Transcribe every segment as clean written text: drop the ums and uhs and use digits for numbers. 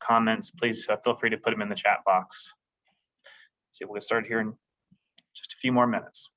comments, please feel free to put them in the chat box. Let's see, we'll get started here in just a few more minutes.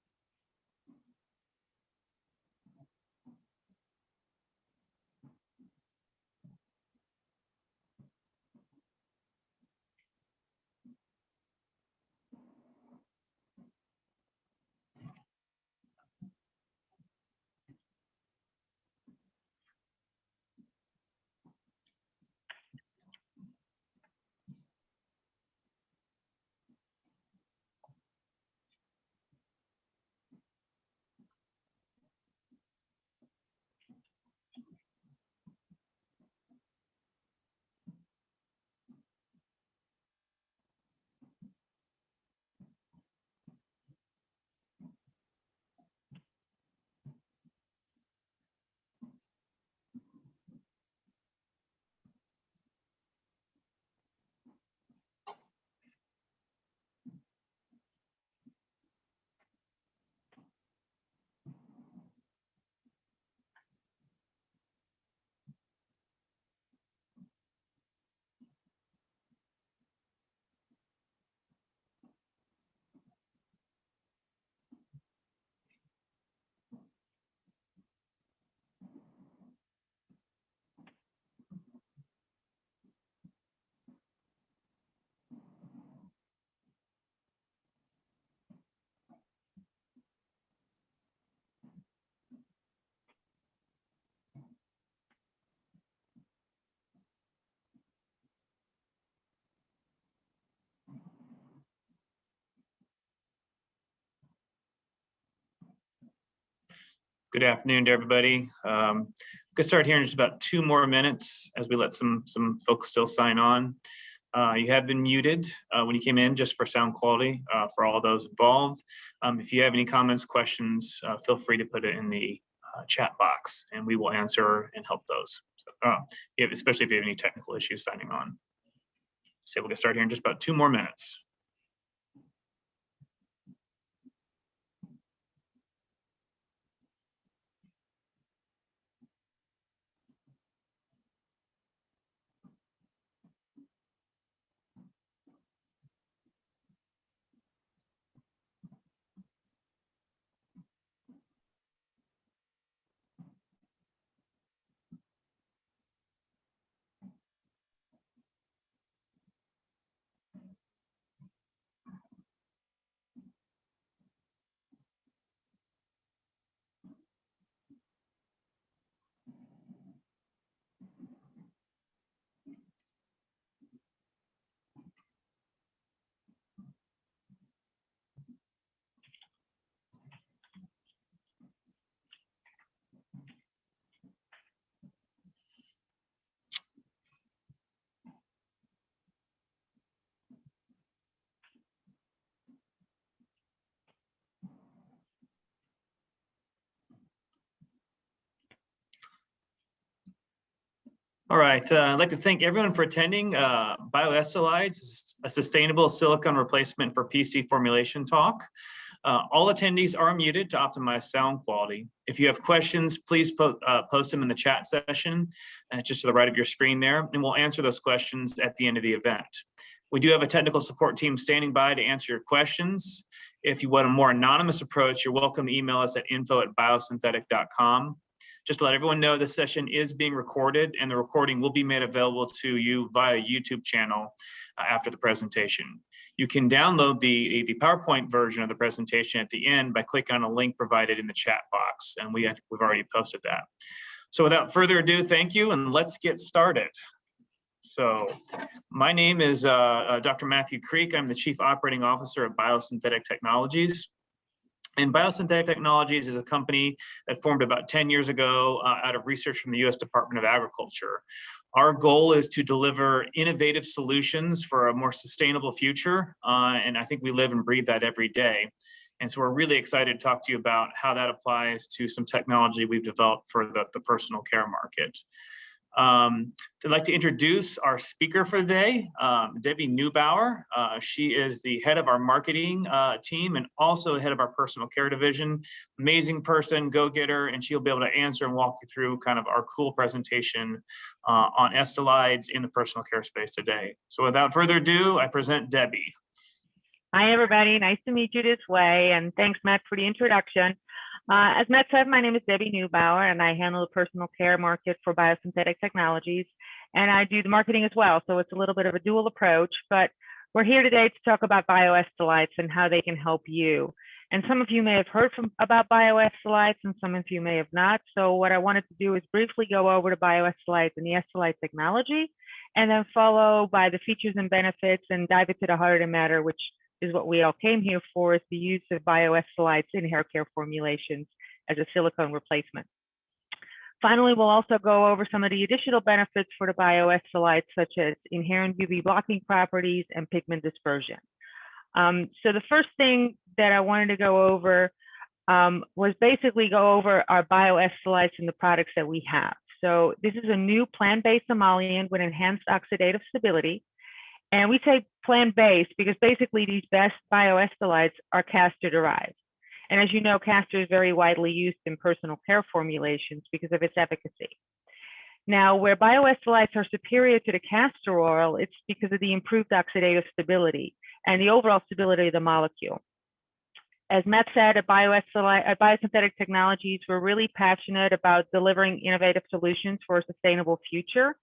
Good afternoon to everybody. Get started here in just about 2 more minutes as we let some folks still sign on. You have been muted when you came in, just for sound quality for all those involved. If you have any comments, questions, feel free to put it in the chat box and we will answer and help those. Especially if you have any technical issues signing on. So we'll get started here in just about 2 more minutes. All right, I'd like to thank everyone for attending BioEstolide, a sustainable silicone replacement for PC formulation talk. All attendees are muted to optimize sound quality. If you have questions, please post them in the chat session, just to the right of your screen there, and we'll answer those questions at the end of the event. We do have a technical support team standing by to answer your questions. If you want a more anonymous approach, you're welcome to email us at info@biosynthetic.com. Just to let everyone know, this session is being recorded and the recording will be made available to you via YouTube channel after the presentation. You can download the PowerPoint version of the presentation at the end by clicking on a link provided in the chat box, and we've already posted that. So without further ado, thank you, and let's get started. So my name is Dr. Matthew Creek. I'm the Chief Operating Officer of Biosynthetic Technologies. And Biosynthetic Technologies is a company that formed about 10 years ago out of research from the U.S. Department of Agriculture. Our goal is to deliver innovative solutions for a more sustainable future, and I think we live and breathe that every day. And so we're really excited to talk to you about how that applies to some technology we've developed for the personal care market. I'd like to introduce our speaker for the day, Debbie Neubauer. She is the head of our marketing team and also head of our personal care division. Amazing person, go-getter, and she'll be able to answer and walk you through kind of our cool presentation on Estolides in the personal care space today. So without further ado, I present Debbie. Hi, everybody. Nice to meet you this way, and thanks, Matt, for the introduction. As Matt said, my name is Debbie Neubauer, and I handle the personal care market for biosynthetic technologies, and I do the marketing as well, so it's a little bit of a dual approach, but we're here today to talk about BioEstolides and how they can help you. And some of you may have heard about BioEstolides, and some of you may have not, so what I wanted to do is briefly go over the BioEstolides and the Estolide technology, and then follow by the features and benefits and dive into the heart of the matter, which is what we all came here for, is the use of BioEstolides in hair care formulations as a silicone replacement. Finally, we'll also go over some of the additional benefits for the BioEstolides, such as inherent UV blocking properties and pigment dispersion. So the first thing that I wanted to go over was basically go over our BioEstolides and the products that we have. So this is a new plant-based emollient with enhanced oxidative stability. And we say plant-based because basically these best BioEstolides are castor-derived. And as you know, castor is very widely used in personal care formulations because of its efficacy. Now, where BioEstolides are superior to the castor oil, it's because of the improved oxidative stability and the overall stability of the molecule. As Matt said, at Biosynthetic Technologies, we're really passionate about delivering innovative solutions for a sustainable future.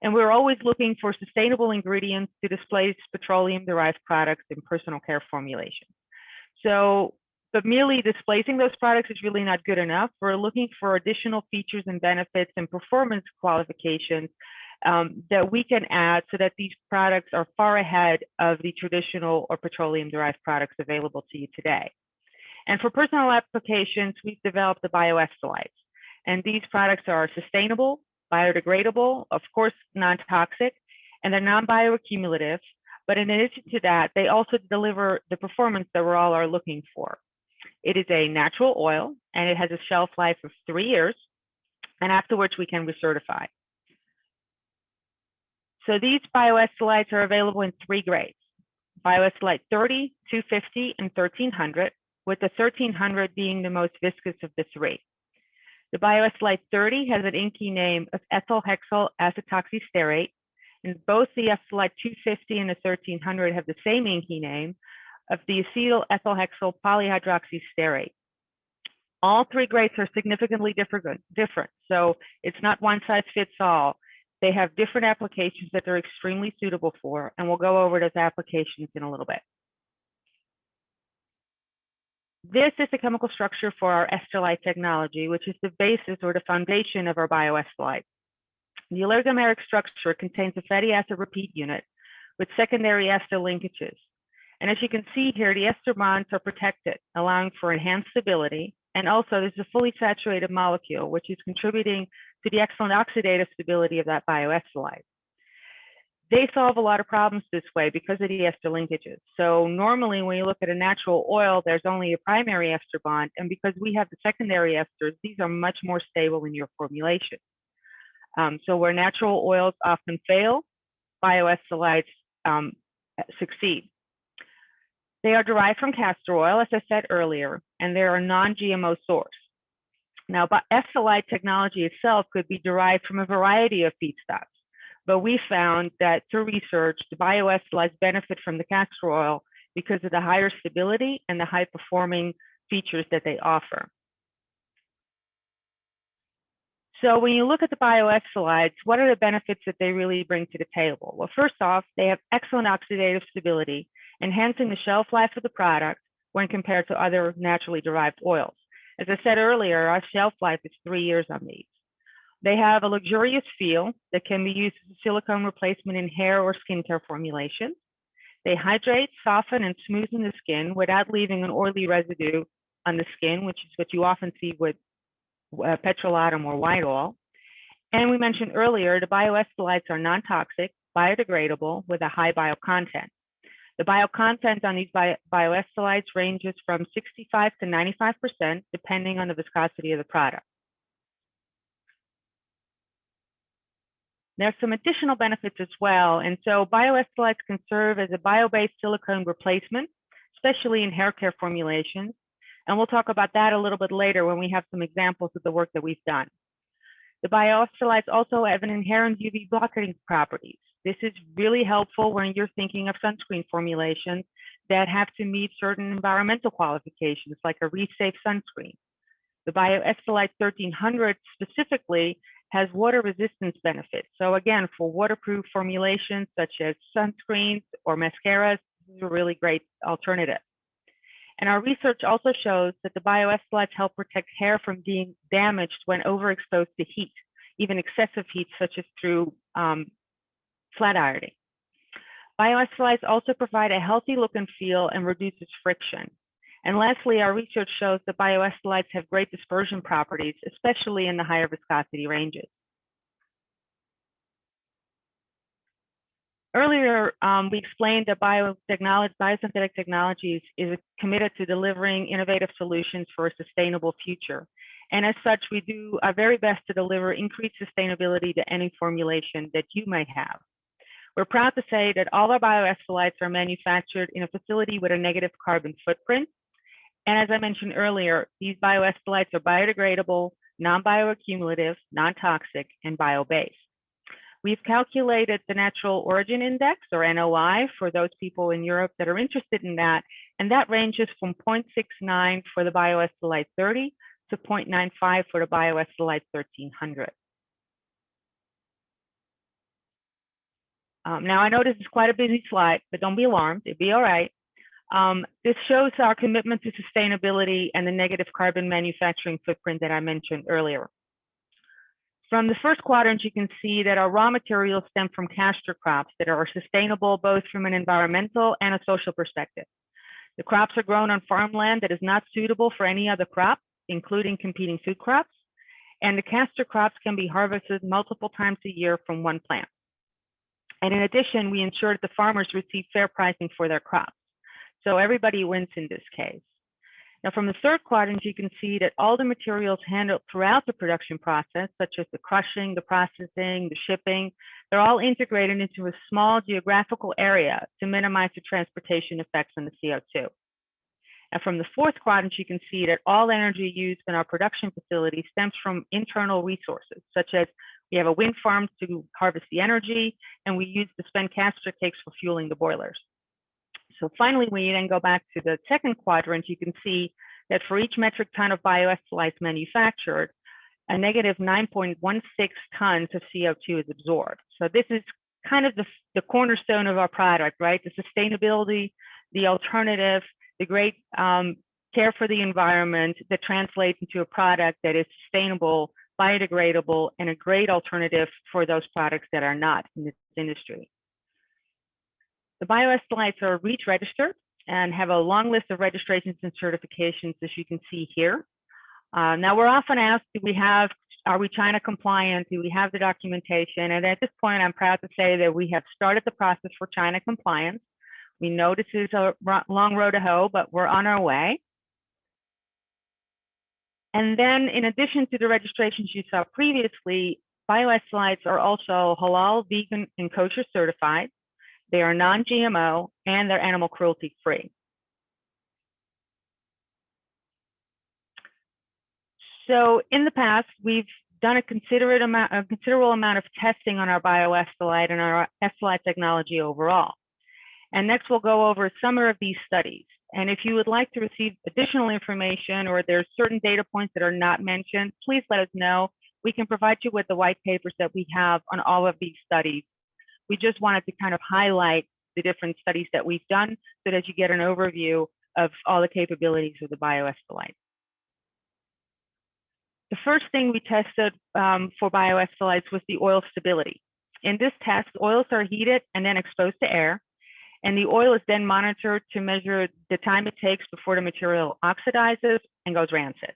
And we're always looking for sustainable ingredients to displace petroleum-derived products in personal care formulations. So, but merely displacing those products is really not good enough. We're looking for additional features and benefits and performance qualifications that we can add so that these products are far ahead of the traditional or petroleum-derived products available to you today. And for personal applications, we've developed the BioEstolides. And these products are sustainable, biodegradable, of course, non-toxic, and they're non-bioaccumulative. But in addition to that, they also deliver the performance that we're all are looking for. It is a natural oil, and it has a shelf life of 3 years, and afterwards we can recertify. So these BioEstolides are available in 3 grades: BioEstolide 30, 250, and 1300, with the 1300 being the most viscous of the 3. The BioEstolide 30 has an inky name of ethyl hexyl acetoxysterate, and both the Estolide 250 and the 1300 have the same inky name of the acetyl ethyl hexyl polyhydroxysterate. All 3 grades are significantly different, so it's not one size fits all. They have different applications that they're extremely suitable for, and we'll go over those applications in a little bit. This is the chemical structure for our Estolide technology, which is the basis or the foundation of our BioEstolide. The oligomeric structure contains a fatty acid repeat unit with secondary ester linkages. And as you can see here, the ester bonds are protected, allowing for enhanced stability. And also, there's a fully saturated molecule, which is contributing to the excellent oxidative stability of that BioEstolide. They solve a lot of problems this way because of the ester linkages. So normally when you look at a natural oil, there's only a primary ester bond. And because we have the secondary esters, these are much more stable in your formulation. So where natural oils often fail, BioEstolides succeed. They are derived from castor oil, as I said earlier, and they're a non-GMO source. Now, Estolide technology itself could be derived from a variety of feedstocks. But we found that through research, the BioEstolides benefit from the castor oil because of the higher stability and the high performing features that they offer. So when you look at the BioEstolides, what are the benefits that they really bring to the table? Well, first off, they have excellent oxidative stability, enhancing the shelf life of the product when compared to other naturally derived oils. As I said earlier, our shelf life is 3 years on these. They have a luxurious feel that can be used as a silicone replacement in hair or skincare formulations. They hydrate, soften, and smoothen the skin without leaving an oily residue on the skin, which is what you often see with petrolatum or white oil. And we mentioned earlier, the BioEstolides are non-toxic, biodegradable, with a high biocontent. The biocontent on these BioEstolides ranges from 65 to 95%, depending on the viscosity of the product. There's some additional benefits as well. And so BioEstolides can serve as a bio-based silicone replacement, especially in hair care formulations. And we'll talk about that a little bit later when we have some examples of the work that we've done. The BioEstolides also have an inherent UV blocking properties. This is really helpful when you're thinking of sunscreen formulations that have to meet certain environmental qualifications, like a reef-safe sunscreen. The BioEstolide 1300 specifically has water resistance benefits. So again, for waterproof formulations such as sunscreens or mascaras, this is a really great alternative. And our research also shows that the BioEstolides help protect hair from being damaged when overexposed to heat, even excessive heat, such as through flat ironing. BioEstolides also provide a healthy look and feel and reduces friction. And lastly, our research shows that BioEstolides have great dispersion properties, especially in the higher viscosity ranges. Earlier, we explained that biosynthetic technologies is committed to delivering innovative solutions for a sustainable future. And as such, we do our very best to deliver increased sustainability to any formulation that you might have. We're proud to say that all our BioEstolides are manufactured in a facility with a negative carbon footprint. And as I mentioned earlier, these BioEstolides are biodegradable, non-bioaccumulative, non-toxic, and bio-based. We've calculated the natural origin index, or NOI, for those people in Europe that are interested in that, and that ranges from 0.69 for the BioEstolide 30 to 0.95 for the BioEstolide 1300. Now, I know this is quite a busy slide, but don't be alarmed, it'll be all right. This shows our commitment to sustainability and the negative carbon manufacturing footprint that I mentioned earlier. From the first quadrant, you can see that our raw materials stem from castor crops that are sustainable both from an environmental and a social perspective. The crops are grown on farmland that is not suitable for any other crop, including competing food crops, and the castor crops can be harvested multiple times a year from one plant. And in addition, we ensure that the farmers receive fair pricing for their crops. So everybody wins in this case. Now, from the third quadrant, you can see that all the materials handled throughout the production process, such as the crushing, the processing, the shipping, they're all integrated into a small geographical area to minimize the transportation effects on the CO2. And from the fourth quadrant, you can see that all energy used in our production facility stems from internal resources, such as we have a wind farm to harvest the energy, and we use the spent castor cakes for fueling the boilers. So finally, when you then go back to the second quadrant, you can see that for each metric ton of BioEstolides manufactured, a negative 9.16 tons of CO2 is absorbed. So this is kind of the cornerstone of our product, right? The sustainability, the alternative, the great care for the environment that translates into a product that is sustainable, biodegradable, and a great alternative for those products that are not in this industry. The BioEstolides are REACH registered and have a long list of registrations and certifications, as you can see here. Now, we're often asked, are we China compliant? Do we have the documentation? And at this point, I'm proud to say that we have started the process for China compliance. We know this is a long road to hoe, but we're on our way. And then in addition to the registrations you saw previously, BioEstolides are also halal, vegan, and kosher certified. They are non-GMO, and they're animal cruelty free. So in the past, we've done a considerable amount of testing on our BioEstolide and our Estolide technology overall. And next, we'll go over some of these studies. And if you would like to receive additional information or there's certain data points that are not mentioned, please let us know. We can provide you with the white papers that we have on all of these studies. We just wanted to kind of highlight the different studies that we've done so that you get an overview of all the capabilities of the BioEstolide. The first thing we tested for BioEstolides was the oil stability. In this test, oils are heated and then exposed to air, and the oil is then monitored to measure the time it takes before the material oxidizes and goes rancid.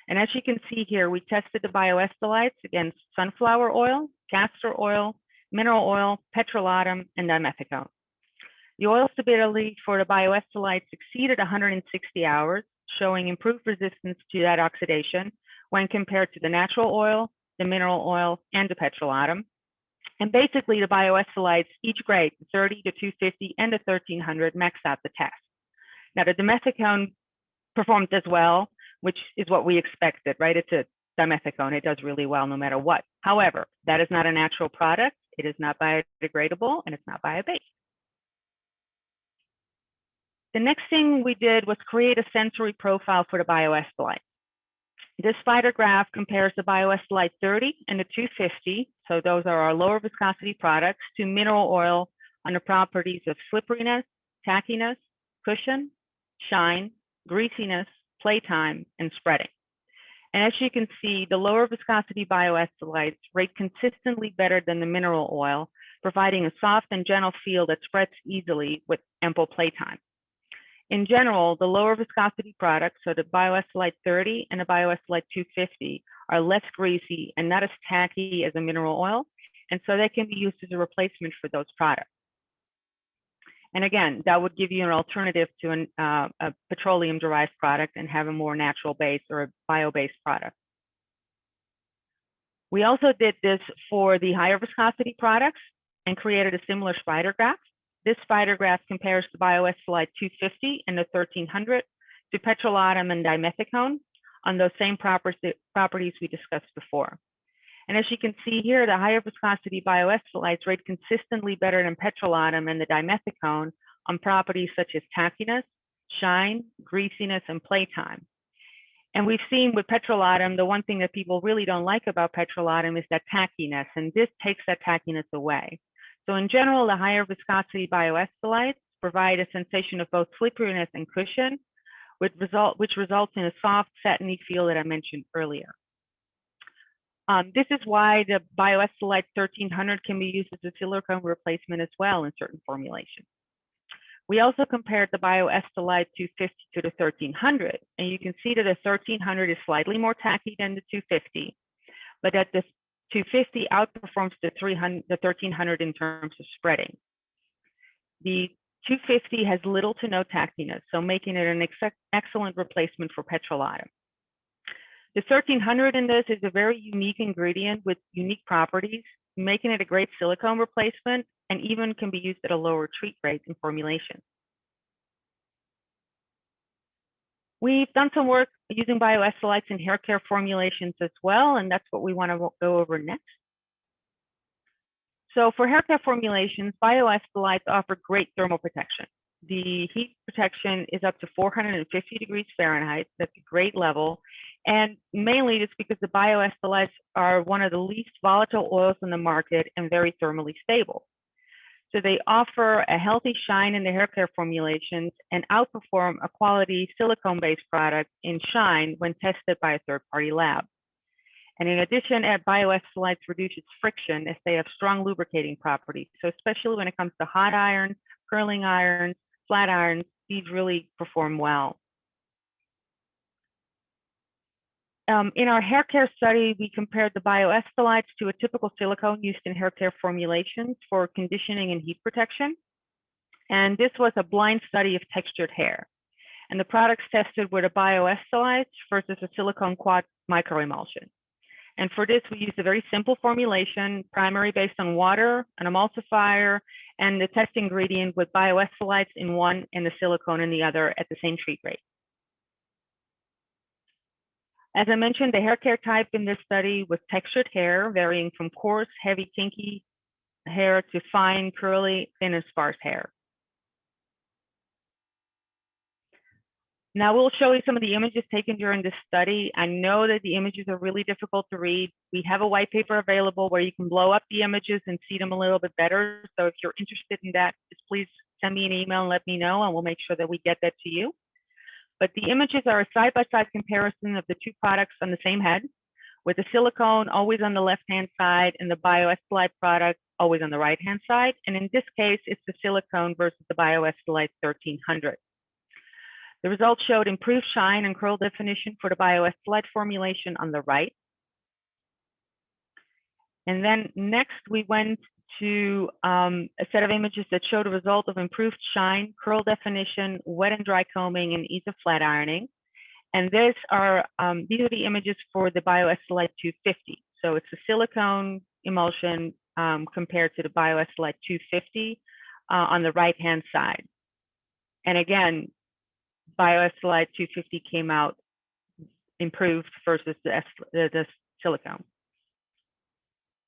And as you can see here, we tested the BioEstolides against sunflower oil, castor oil, mineral oil, petrolatum, and dimethicone. The oil stability for the BioEstolides exceeded 160 hours, showing improved resistance to that oxidation when compared to the natural oil, the mineral oil, and the petrolatum. And basically, the BioEstolides, each grade, 30 to 250 and the 1300, maxed out the test. Now, the dimethicone performed as well, which is what we expected, right? It's a dimethicone. It does really well no matter what. However, that is not a natural product. It is not biodegradable, and it's not bio-based. The next thing we did was create a sensory profile for the BioEstolide. This spider graph compares the BioEstolide 30 and the 250, so those are our lower viscosity products, to mineral oil on the properties of slipperiness, tackiness, cushion, shine, greasiness, playtime, and spreading. And as you can see, the lower viscosity BioEstolides rate consistently better than the mineral oil, providing a soft and gentle feel that spreads easily with ample playtime. In general, the lower viscosity products, so the BioEstolide 30 and the BioEstolide 250, are less greasy and not as tacky as a mineral oil, and so they can be used as a replacement for those products. And again, that would give you an alternative to a petroleum-derived product and have a more natural base or a bio-based product. We also did this for the higher viscosity products and created a similar spider graph. This spider graph compares the BioEstolide 250 and the 1300 to petrolatum and dimethicone on those same properties we discussed before. And as you can see here, the higher viscosity BioEstolides rate consistently better than petrolatum and the dimethicone on properties such as tackiness, shine, greasiness, and playtime. And we've seen with petrolatum, the one thing that people really don't like about petrolatum is that tackiness, and this takes that tackiness away. So in general, the higher viscosity BioEstolides provide a sensation of both slipperiness and cushion, which results in a soft, satiny feel that I mentioned earlier. This is why the BioEstolide 1300 can be used as a silicone replacement as well in certain formulations. We also compared the BioEstolide 250 to the 1300, and you can see that the 1300 is slightly more tacky than the 250, but that the 250 outperforms the 1300 in terms of spreading. The 250 has little to no tackiness, so making it an excellent replacement for petrolatum. The 1300 in this is a very unique ingredient with unique properties, making it a great silicone replacement, and even can be used at a lower treat rate in formulation. We've done some work using BioEstolides in hair care formulations as well, and that's what we want to go over next. So for hair care formulations, BioEstolides offer great thermal protection. The heat protection is up to 450 degrees Fahrenheit. That's a great level. And mainly it's because the BioEstolides are one of the least volatile oils in the market and very thermally stable. So they offer a healthy shine in the hair care formulations and outperform a quality silicone-based product in shine when tested by a third-party lab. And in addition, BioEstolides reduces friction as they have strong lubricating properties. So especially when it comes to hot irons, curling irons, flat irons, these really perform well. In our hair care study, we compared the BioEstolides to a typical silicone used in hair care formulations for conditioning and heat protection. And this was a blind study of textured hair. And the products tested were the BioEstolides versus a silicone quad microemulsion. And for this, we used a very simple formulation, primary based on water, an emulsifier, and the test ingredient with BioEstolides in one and the silicone in the other at the same treat rate. As I mentioned, the hair care type in this study was textured hair, varying from coarse, heavy, kinky hair to fine, curly, thin, and sparse hair. Now we'll show you some of the images taken during this study. I know that the images are really difficult to read. We have a white paper available where you can blow up the images and see them a little bit better. So if you're interested in that, just please send me an email and let me know, and we'll make sure that we get that to you. But the images are a side-by-side comparison of the two products on the same head, with the silicone always on the left-hand side and the BioEstolide product always on the right-hand side. And in this case, it's the silicone versus the BioEstolide 1300. The results showed improved shine and curl definition for the BioEstolide formulation on the right. And then next, we went to a set of images that showed a result of improved shine, curl definition, wet and dry combing, and ease of flat ironing. And these are the images for the BioEstolide 250. So it's a silicone emulsion compared to the BioEstolide 250 on the right-hand side. And again, BioEstolide 250 came out improved versus the silicone.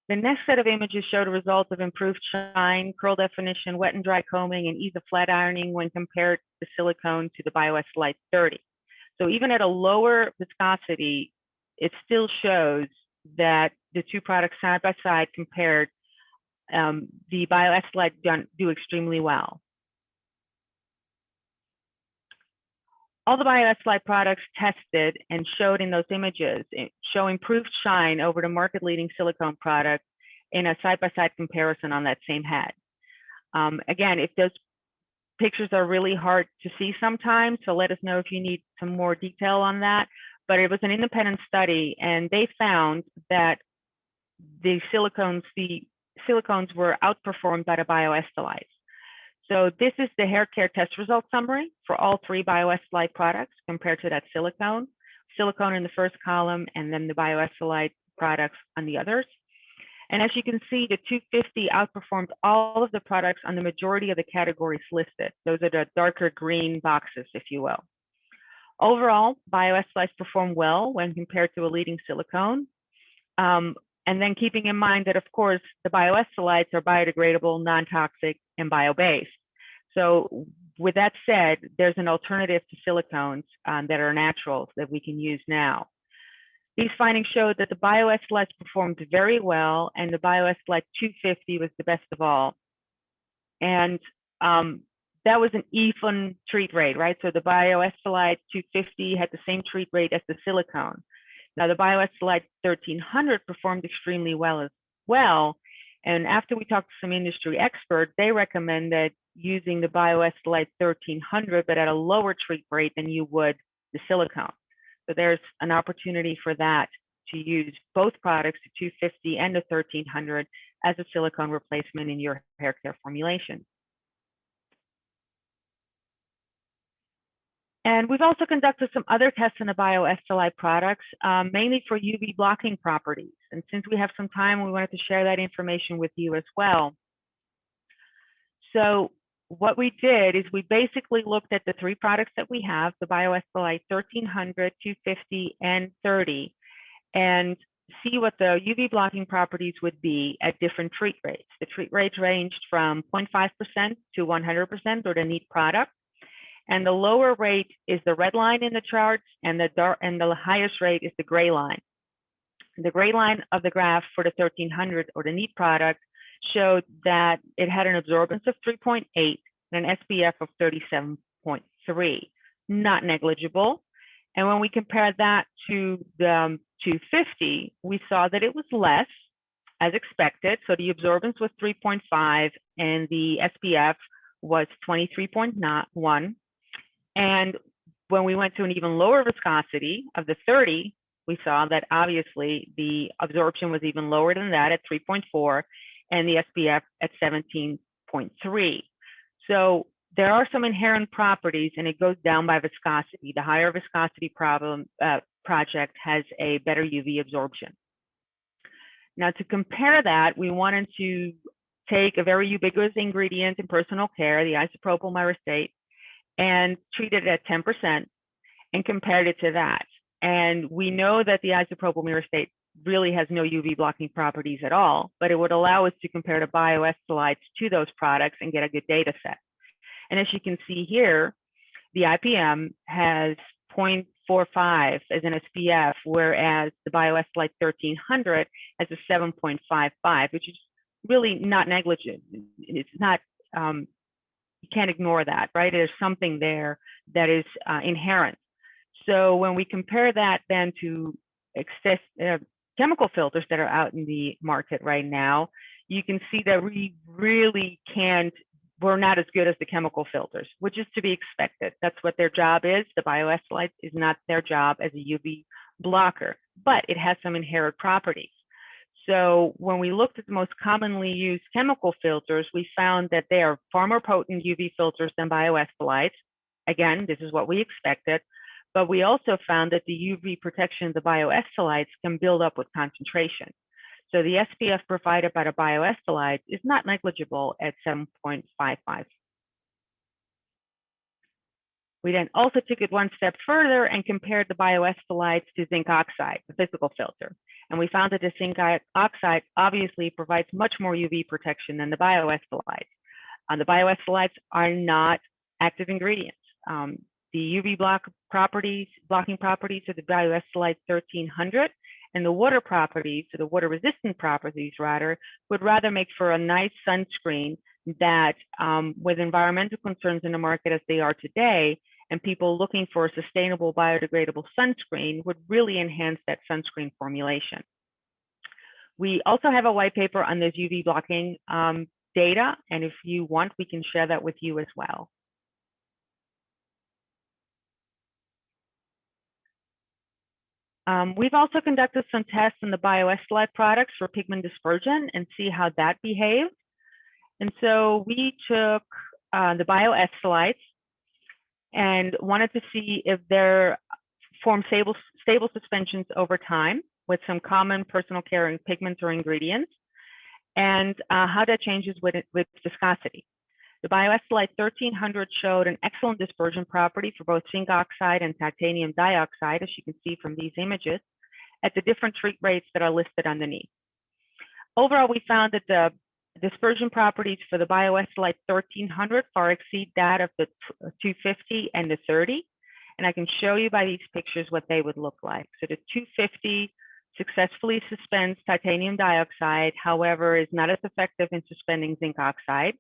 The next set of images showed a result of improved shine, curl definition, wet and dry combing, and ease of flat ironing when compared the silicone to the BioEstolide 30. So even at a lower viscosity, it still shows that the two products side by side compared, the BioEstolide do extremely well. All the BioEstolide products tested and showed in those images show improved shine over the market-leading silicone product in a side-by-side comparison on that same head. Again, if those pictures are really hard to see sometimes, so let us know if you need some more detail on that. But it was an independent study, and they found that the silicones were outperformed by the BioEstolide. So this is the hair care test result summary for all three BioEstolide products compared to that silicone. Silicone in the first column, and then the BioEstolide products on the others. And as you can see, the 250 outperformed all of the products on the majority of the categories listed. Those are the darker green boxes, if you will. Overall, BioEstolide performed well when compared to a leading silicone. And then keeping in mind that, of course, the BioEstolides are biodegradable, non-toxic, and bio-based. So with that said, there's an alternative to silicones that are naturals that we can use now. These findings showed that the BioEstolides performed very well, and the BioEstolide 250 was the best of all. And that was an even treat rate, right? So the BioEstolide 250 had the same treat rate as the silicone. Now the BioEstolide 1300 performed extremely well as well. And after we talked to some industry experts, they recommended using the BioEstolide 1300, but at a lower treat rate than you would the silicone. So there's an opportunity for that, to use both products, the 250 and the 1300, as a silicone replacement in your hair care formulation. And we've also conducted some other tests in the BioEstolide products, mainly for UV blocking properties. And since we have some time, we wanted to share that information with you as well. So what we did is we basically looked at the three products that we have, the BioEstolide 1300, 250, and 30, and see what the UV blocking properties would be at different treat rates. The treat rates ranged from 0.5% to 100% or the neat product. And the lower rate is the red line in the charts, and the highest rate is the gray line. The gray line of the graph for the 1300 or the neat product showed that it had an absorbance of 3.8 and an SPF of 37.3, not negligible. And when we compared that to the 250, we saw that it was less, as expected. So the absorbance was 3.5 and the SPF was 23.1. And when we went to an even lower viscosity of the 30, we saw that obviously the absorption was even lower than that at 3.4 and the SPF at 17.3. So there are some inherent properties, and it goes down by viscosity. The higher viscosity project has a better UV absorption. Now, to compare that, we wanted to take a very ubiquitous ingredient in personal care, the isopropyl myristate, and treated it at 10% and compared it to that. And we know that the isopropyl myristate really has no UV blocking properties at all, but it would allow us to compare the BioEstolides to those products and get a good data set. And as you can see here, the IPM has 0.45 as an SPF, whereas the BioEstolide 1300 has a 7.55, which is really not negligent. It's not, you can't ignore that, right? There's something there that is inherent. So when we compare that then to chemical filters that are out in the market right now, you can see that we really we're not as good as the chemical filters, which is to be expected. That's what their job is. The BioEstolide is not their job as a UV blocker, but it has some inherent properties. So when we looked at the most commonly used chemical filters, we found that they are far more potent UV filters than BioEstolides. Again, this is what we expected, but we also found that the UV protection of the BioEstolides can build up with concentration. So the SPF provided by the BioEstolide is not negligible at 7.55. We then also took it one step further and compared the BioEstolides to zinc oxide, the physical filter. And we found that the zinc oxide obviously provides much more UV protection than the BioEstolides. The BioEstolides are not active ingredients. The UV blocking properties of the BioEstolide 1300 and the water properties, so the water resistant properties rather, would rather make for a nice sunscreen that with environmental concerns in the market as they are today, and people looking for a sustainable biodegradable sunscreen would really enhance that sunscreen formulation. We also have a white paper on this UV blocking data, and if you want, we can share that with you as well. We've also conducted some tests in the BioEstolide products for pigment dispersion and see how that behaved. And so we took the BioEstolides and wanted to see if they form stable suspensions over time with some common personal care pigments or ingredients, and how that changes with viscosity. The BioEstolide 1300 showed an excellent dispersion property for both zinc oxide and titanium dioxide, as you can see from these images, at the different treat rates that are listed underneath. Overall, we found that the dispersion properties for the BioEstolide 1300 far exceed that of the 250 and the 30. And I can show you by these pictures what they would look like. So the 250 successfully suspends titanium dioxide, however, is not as effective in suspending zinc oxide.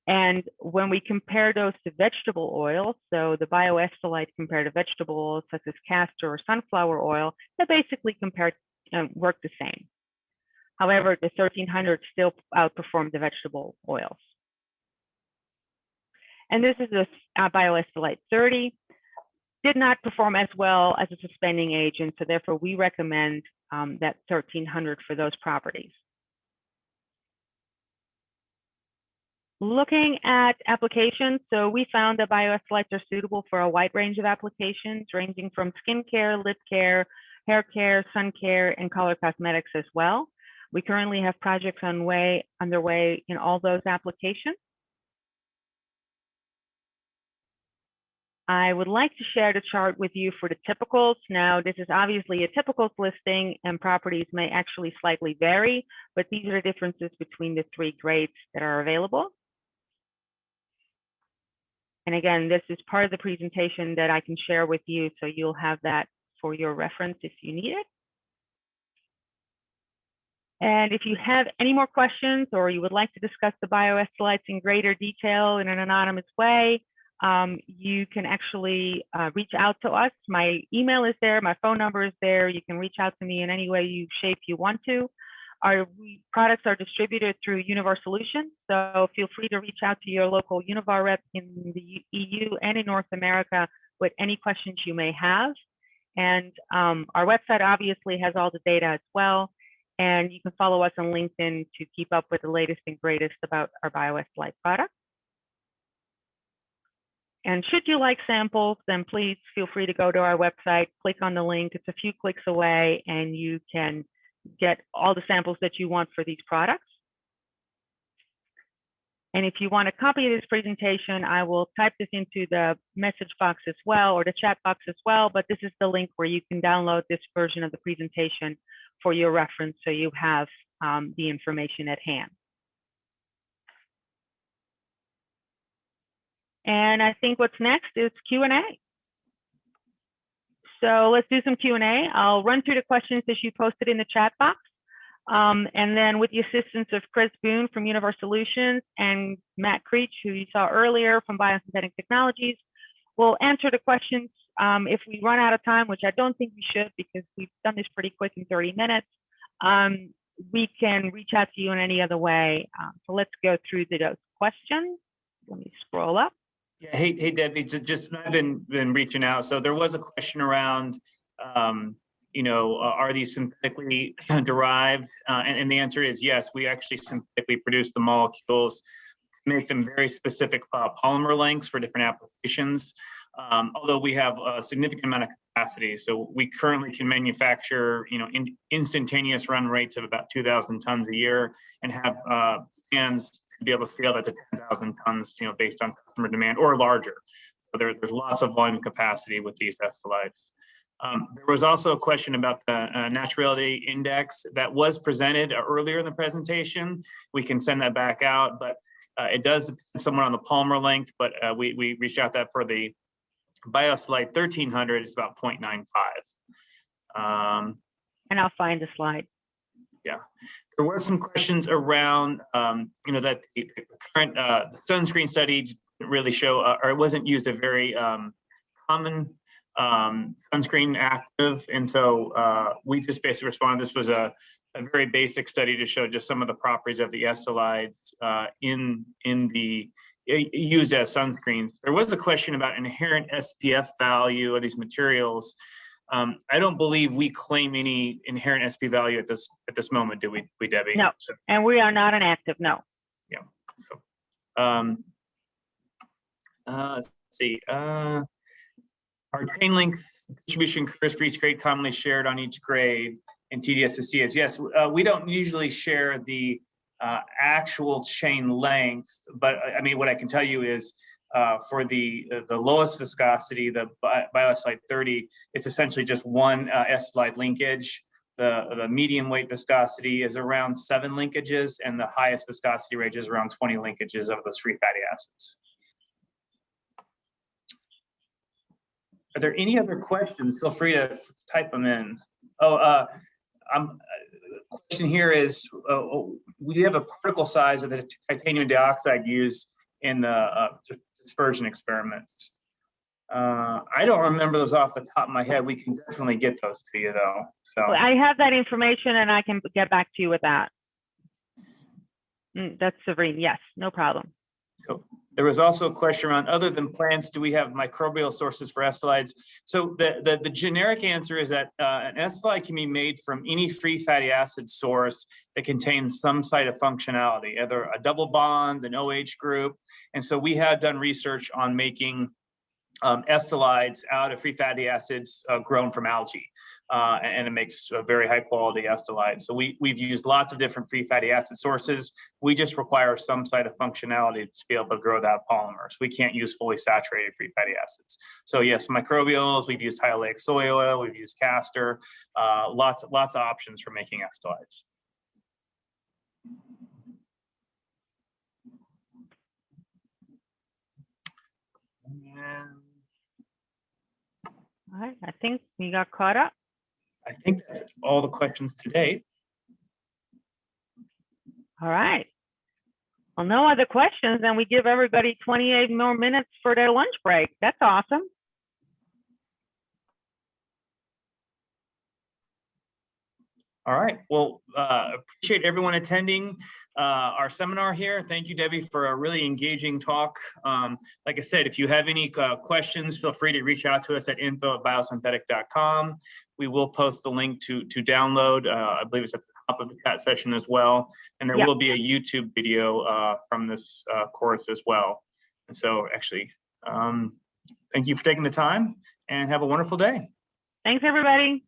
And when we compare those to vegetable oil, so the BioEstolide compared to vegetable oils such as castor or sunflower oil, they basically work the same. However, the 1300 still outperformed the vegetable oils. And this is a BioEstolide 30. Did not perform as well as a suspending agent, so therefore we recommend that 1300 for those properties. Looking at applications, so we found that BioEstolides are suitable for a wide range of applications, ranging from skin care, lip care, hair care, sun care, and color cosmetics as well. We currently have projects underway in all those applications. I would like to share the chart with you for the typicals. Now, this is obviously a typicals listing, and properties may actually slightly vary, but these are the differences between the three grades that are available. And again, this is part of the presentation that I can share with you, so you'll have that for your reference if you need it. And if you have any more questions or you would like to discuss the BioEstolides in greater detail in an anonymous way, you can actually reach out to us. My email is there, my phone number is there. You can reach out to me in any way, shape you want to. Our products are distributed through Univar Solutions, so feel free to reach out to your local Univar rep in the EU and in North America with any questions you may have. And our website obviously has all the data as well. And you can follow us on LinkedIn to keep up with the latest and greatest about our BioEstolide product. And should you like samples, then please feel free to go to our website, click on the link. It's a few clicks away, and you can get all the samples that you want for these products. And if you want a copy of this presentation, I will type this into the message box as well, or the chat box as well, but this is the link where you can download this version of the presentation for your reference, so you have the information at hand. And I think what's next is Q&A. So let's do some Q&A. I'll run through the questions that you posted in the chat box. And then with the assistance of Chris Boone from Univar Solutions and Matt Creech, who you saw earlier from Biosynthetic Technologies, we'll answer the questions. If we run out of time, which I don't think we should because we've done this pretty quick in 30 minutes, we can reach out to you in any other way. So let's go through those questions. Let me scroll up. Yeah, hey Debbie, just I've been reaching out. So there was a question around, are these synthetically derived? And the answer is yes. We actually synthetically produce the molecules, make them very specific polymer lengths for different applications. Although we have a significant amount of capacity. So we currently can manufacture, instantaneous run rates of about 2,000 tons a year, and have plans to be able to scale that to 10,000 tons, based on customer demand or larger. So there's lots of volume capacity with these Estolides. There was also a question about the naturality index that was presented earlier in the presentation. We can send that back out, but it does depend somewhat on the polymer length, but we reached out that for the BioEstolide 1300 is about 0.95. And I'll find the slide. Yeah, there were some questions around, that the current sunscreen study didn't really show, or it wasn't used a very common sunscreen active, and so we just basically responded. This was a very basic study to show just some of the properties of the Estolides in the used as sunscreens. There was a question about inherent SPF value of these materials. I don't believe we claim any inherent SPF value at this moment, do we, Debbie? No, so, and we are not an active, no. Yeah. So, let's see. Our chain length distribution curves for each grade commonly shared on each grade in TDS-SC is yes. We don't usually share the actual chain length, but I mean, what I can tell you is for the lowest viscosity, the BioEstolide 30, it's essentially just one Estolide linkage. The medium weight viscosity is around 7 linkages, and the highest viscosity range is around 20 linkages of those free fatty acids. Are there any other questions? Feel free to type them in. Question here is, we have a particle size of the titanium dioxide used in the dispersion experiments. I don't remember those off the top of my head. We can definitely get those to you though. So Well, I have that information and I can get back to you with that. That's Serene, yes, no problem. So there was also a question around, other than plants, do we have microbial sources for Estolides? So the generic answer is that an Estolide can be made from any free fatty acid source that contains some site of functionality, either a double bond, an OH group. And so we have done research on making Estolides out of free fatty acids grown from algae. And it makes a very high quality Estolide. So we've used lots of different free fatty acid sources. We just require some site of functionality to be able to grow that polymer. So we can't use fully saturated free fatty acids. So yes, microbials, we've used hyaluronic soy oil, we've used castor, lots of options for making Estolides. All right, I think we got caught up. I think that's all the questions to date. All right. Well, no other questions, and we give everybody 28 more minutes for their lunch break. That's awesome. All right. Well, appreciate everyone attending our seminar here. Thank you, Debbie, for a really engaging talk. Like I said, if you have any questions, feel free to reach out to us at info@biosynthetic.com. We will post the link to download. I believe it's at the top of the chat session as well. And there will be a YouTube video from this course as well. And so actually, thank you for taking the time and have a wonderful day. Thanks, everybody.